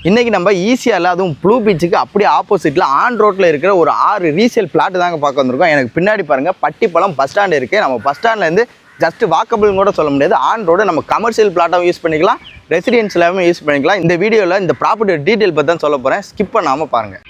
இன்றைக்கி நம்ம ஈஸியாக அதுவும் ப்ளூ பீச்சுக்கு அப்படியே ஆப்போசிட்டில் ஆன் ரோட்டில் இருக்கிற ஒரு 6 ரீசேல் பிளாட் தாங்க பார்க்க வந்திருக்கோம். எனக்கு பின்னாடி பாருங்கள் பட்டிப்பழம் பஸ் ஸ்டாண்டு இருக்குது. நம்ம பஸ் ஸ்டாண்ட்லேருந்து ஜஸ்ட் வாக்கபிள்னு கூட சொல்ல முடியாது. ஆன் ரோடு நம்ம கமர்ஷியல் பிளாட்டாகவும் யூஸ் பண்ணிக்கலாம், ரெசிடென்ஷியலாகவும் யூஸ் பண்ணிக்கலாம். இந்த வீடியோவில் இந்த ப்ராப்பர்ட்டியோட டீட்டெயில் பற்றி தான் சொல்ல போகிறேன். ஸ்கிப் பண்ணாமல் பாருங்கள்.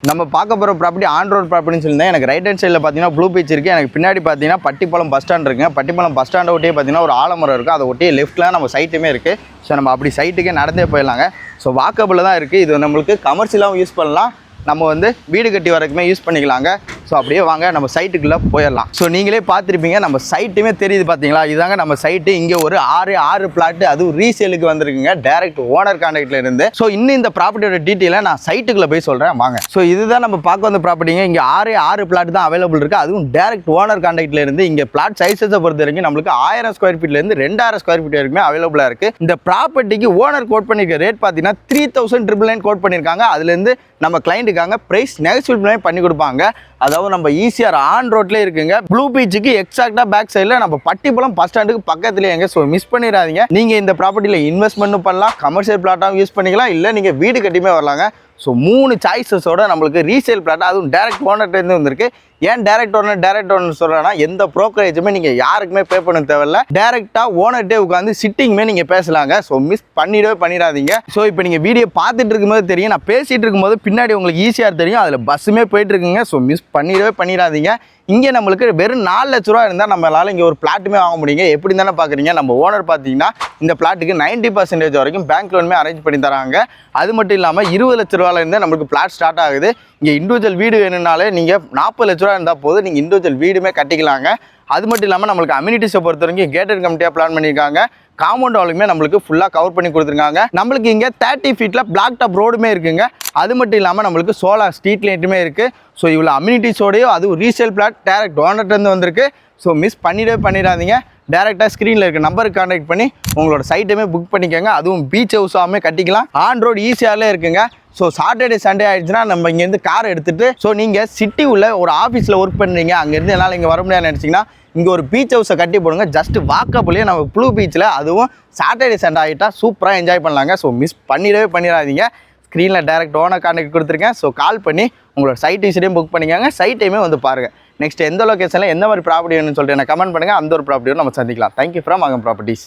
நம்ம பார்க்க போகிற ப்ராப்பர்ட்டி ஆன் ரோட் ப்ராப்பர்ட்டின்னு சொல்லியிருந்தேன். எனக்கு ரைட் ஹேண்ட் சைடில் பார்த்தீங்கன்னா ப்ளூ பீச் இருக்குது. எனக்கு பின்னாடி பார்த்தீங்கன்னா பட்டிப்பழம் பஸ் ஸ்டாண்ட் இருக்குங்க. பட்டிப்பழம் பஸ் ஸ்டாண்டை ஒட்டியே பார்த்தீங்கன்னா ஒரு ஆலமரம் இருக்குது. அதை ஒட்டியே லெஃப்ட்டில் நம்ம சைட்டுமே இருக்குது. ஸோ நம்ம அப்படி சைட்டுக்கே நடந்தே போயிடலாங்க. ஸோ வாக்கபிள் தான் இருக்குது. இது நம்மளுக்கு கமர்ஷியலாகவும் யூஸ் பண்ணலாம், நம்ம வந்து வீடு கட்டி வரக்குமே யூஸ் பண்ணிக்கலாங்க. ஸோ அப்படியே வாங்க நம்ம சைட்டுக்குள்ளே போயிடலாம். ஸோ நீங்களே பார்த்துருப்பீங்க, நம்ம சைட்டுமே தெரியுது பார்த்தீங்களா, இதாங்க நம்ம சைட்டு. இங்கே ஒரு 6 பிளாட்டு அதுவும் ரீசேலுக்கு வந்திருக்குங்க, டைரக்ட் ஓனர் கான்டாக்டில் இருந்து. ஸோ இன்னும் இந்த ப்ராப்பர்ட்டியோட டீட்டெயிலை நான் சைட்டுக்குள்ளே போய் சொல்கிறேன் வாங்க. ஸோ இதுதான் நம்ம பார்க்க வந்த ப்ராப்பர்ட்டிங்க. இங்கே 6 பிளாட் தான் அவைலபிள் இருக்குது, அதுவும் டைரக்ட் ஓனர் கான்டாக்டில் இருந்து. இங்கே பிளாட் சைஸஸை பொறுத்த வரைக்கும் நம்மளுக்கு 1000 ஸ்கொயர் ஃபீட்லேருந்து 2000 ஸ்கொயர் ஃபீட் வரைக்குமே அவைலபிளாக இருக்குது. இந்த ப்ராப்பர்ட்டிக்கு ஓனர் கோட் பண்ணியிருக்க ரேட் பார்த்தீங்கன்னா 3,999 கோட் பண்ணியிருக்காங்க. அதுலேருந்து நம்ம கிளைண்ட்டுக்காக ப்ரைஸ் நெகோசியபிள் பண்ணி கொடுப்பாங்க. அதாவது நம்ம ஈஸியாக ஆன் ரோட்லேயே இருக்குங்க. ப்ளூ பீச்சுக்கு எக்ஸாக்டாக பேக் சைடில் நம்ம பட்டிப்பழம் பஸ் ஸ்டாண்டுக்கு பக்கத்துலேயே எங்க. ஸோ மிஸ் பண்ணிடாதீங்க. நீங்கள் இந்த ப்ராப்பர்ட்டியில் இன்வெஸ்ட்மெண்ட்டும் பண்ணலாம், கமர்ஷியல் பிளாட்டாகவும் யூஸ் பண்ணிக்கலாம், இல்லை நீங்கள் வீடு கட்டியுமே வரலாங்க. ஸோ 3 சாய்ஸஸோட நம்மளுக்கு ரீசேல் பிளாட், அதுவும் டைரக்ட் ஓனர்கிட்டேருந்து வந்திருக்கு. ஏன் டைரக்ட் ஓனர் சொல்கிறேன்னா, எந்த ப்ரோக்கரேஜுமே நீங்கள் யாருக்குமே பே பண்ண தேவையில்ல, டைரெக்டாக ஓனர்கிட்டே உட்காந்து சிட்டிங்குமே நீங்கள் பேசலாங்க. ஸோ மிஸ் பண்ணிடாதீங்க. ஸோ இப்போ நீங்கள் வீடியோ பார்த்துட்டு இருக்கும்போது தெரியும், நான் பேசிகிட்டு இருக்கும்போது பின்னாடி உங்களுக்கு ஈஸியாக தெரியும், அதில் பஸ்ஸுமே போயிட்டுருக்குங்க. ஸோ மிஸ் பண்ணிடாதீங்க. இங்கே நம்மளுக்கு வெறும் 4 லட்ச ரூபா இருந்தால் நம்மளால் இங்கே ஒரு பிளாட்டுமே வாங்க முடியுங்க. எப்படி தானே பார்க்குறீங்க, நம்ம ஓனர் பார்த்தீங்கன்னா இந்த பிளாட்டுக்கு 90% வரைக்கும் பேங்க் லோனுமே அரேஞ்ச் பண்ணி தராங்க. அது மட்டும் இல்லாமல் 20 லட்ச ரூபாயிலேருந்து நம்மளுக்கு பிளாட் ஸ்டார்ட் ஆகுது. இங்கே இண்டிவிஜுவல் வீடு வேணும்னாலே நீங்கள் 40 லட்ச ரூபா இருந்தால் போதும், நீங்கள் இண்டிவிஜுவல் வீடுமே கட்டிக்கலாங்க. அது மட்டும் இல்லாமல் நம்மளுக்கு அம்யூனிட்டிஸை பொறுத்த வரைக்கும் கேட்டட் கமிட்டியாக பிளான் பண்ணியிருக்காங்க. காம்பவுண்ட் வாலுமே நம்மளுக்கு ஃபுல்லாக கவர் பண்ணி கொடுத்துருக்காங்க. நம்மளுக்கு இங்கே 30 ஃபீட்டில் பிளாக் டாப் ரோடுமே இருக்குங்க. அது மட்டும் இல்லாமல் நம்மளுக்கு சோலார் ஸ்ட்ரீட் லைட்டுமே இருக்குது. ஸோ இவ்வளோ அம்யூனிட்டிஸோடையும் அதுவும் ரீசேல் பிளாட் டைரக்ட் ஓனர்கிட்டருந்து வந்திருக்கு. ஸோ மிஸ் பண்ணிடாதீங்க. டேரெக்டாக ஸ்க்ரீனில் இருக்க நம்பருக்கு கான்டாக்ட் பண்ணி உங்களோட சைட்டுமே புக் பண்ணிக்கோங்க. அதுவும் பீச் ஹவுஸாகவே கட்டிக்கலாம். ஆன் ரோடு ஈஸியாகவே இருக்குங்க. ஸோ சாட்டர்டே சண்டே ஆகிடுச்சுன்னா நம்ம இங்கேருந்து கார் எடுத்துகிட்டு, ஸோ நீங்கள் சிட்டி உள்ள ஒரு ஆஃபீஸில் ஒர்க் பண்ணுறீங்க, அங்கேருந்து என்னால் இங்கே வர முடியாதுன்னு நினச்சிங்கன்னா இங்கே ஒரு பீச் ஹவுஸை கட்டி போடுங்க. ஜஸ்ட் வாக்கப்புலேயே நம்ம ப்ளூ பீச்சில், அதுவும் சாட்டர்டே சண்டே ஆகிட்டால் சூப்பராக என்ஜாய் பண்ணலாங்க. ஸோ மிஸ் பண்ணிடாதீங்க. ஸ்க்ரீனில் டைரக்ட் ஓனர் கான்டாக்ட் கொடுத்துருக்கேன். ஸோ கால் பண்ணி உங்களோட சைட் விசிட்டையும் புக் பண்ணிக்கோங்க. சைட்டையுமே வந்து பாருங்கள். நெக்ஸ்ட் எந்த லொக்கேஷனில் எந்த மாதிரி ப்ராப்பர்ட்டி வேணும்னு சொல்லிட்டு எனக்கு கமெண்ட் பண்ணுங்கள். அந்த ஒரு ப்ராப்பர்ட்டியோடு நம்ம சந்திக்கலாம். தேங்க்யூ ஃப்ரம் அகம் ப்ராப்பர்ட்டிஸ்.